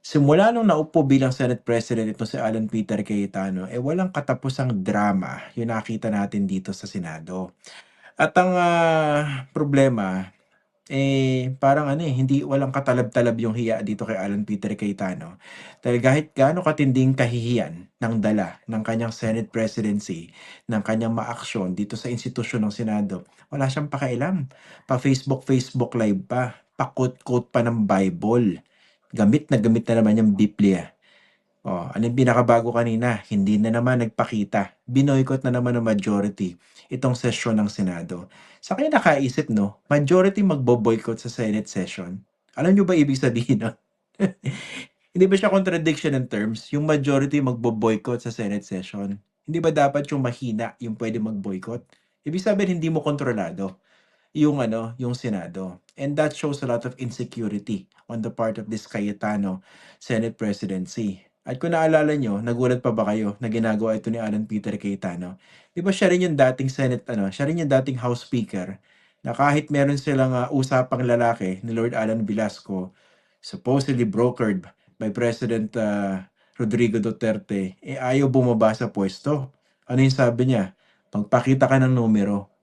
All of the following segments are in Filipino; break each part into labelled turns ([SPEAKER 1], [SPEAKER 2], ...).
[SPEAKER 1] Simula nung naupo bilang Senate President ito si Alan Peter Cayetano, walang katapusang drama yung nakita natin dito sa Senado. At ang problema, parang ano hindi walang katalab-talab yung hiya dito kay Alan Peter Cayetano. Dahil kahit gaano katinding kahihiyan ng dala ng kanyang Senate presidency, ng kanyang maaksyon dito sa institusyon ng Senado, wala siyang pakialam. Pa-Facebook live pa, pa-quote-quote pa ng Bible. Gamit na gamit na naman yung Biblia. Oh, ano yung pinakabago kanina? Hindi na naman nagpakita. Binoycott na naman ng majority itong sesyon ng Senado. Sa kayo nakaisip, no? Majority magbo-boycott sa Senate session. Alam nyo ba ibig sabihin nun? Hindi ba siya contradiction in terms? Yung majority magbo-boycott sa Senate session. Hindi ba dapat yung mahina yung pwede mag-boycott? Ibig sabihin hindi mo kontrolado yung yung Senado. And that shows a lot of insecurity on the part of this Cayetano Senate presidency. At kung naalala nyo, nagulat pa ba kayo na ginagawa ito ni Alan Peter Cayetano? Di ba siya rin yung dating Senate, siya rin yung dating House Speaker na kahit meron silang usapang lalaki ni Lord Alan Velasco, supposedly brokered by President Rodrigo Duterte, ayaw bumaba sa pwesto. Ano yung sabi niya? Magpakita ka ng numero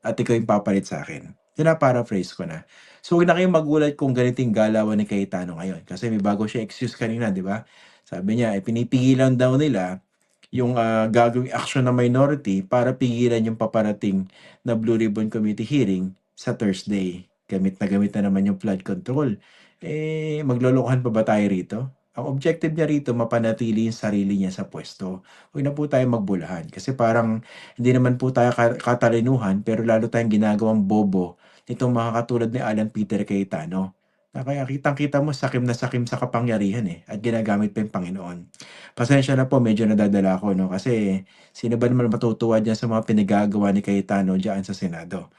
[SPEAKER 1] at ikaw yung papalit sa akin. Pina-paraphrase ko na. So, huwag na kayong magulat kung ganiting galawan ni Cayetano ngayon. Kasi may bago siya excuse kanina, di ba? Sabi niya, pinipigilan daw nila yung gagawing action ng minority para pigilan yung paparating na Blue Ribbon Committee hearing sa Thursday. Gamit na naman yung flood control. Maglolokohan pa ba tayo rito? Ang objective niya rito, mapanatili yung sarili niya sa pwesto. Huwag na po tayo magbulahan. Kasi parang hindi naman po tayo katalinuhan, pero lalo tayong ginagawang bobo nitong mga katulad ni Alan Peter Cayetano. Na kaya kitang-kita mo sakim na sakim sa kapangyarihan at ginagamit pa yung Panginoon. Pasensya na po, medyo nadadala ako, no? Kasi sino ba naman matutuwa dyan sa mga pinagagawa ni Cayetano dyan sa Senado?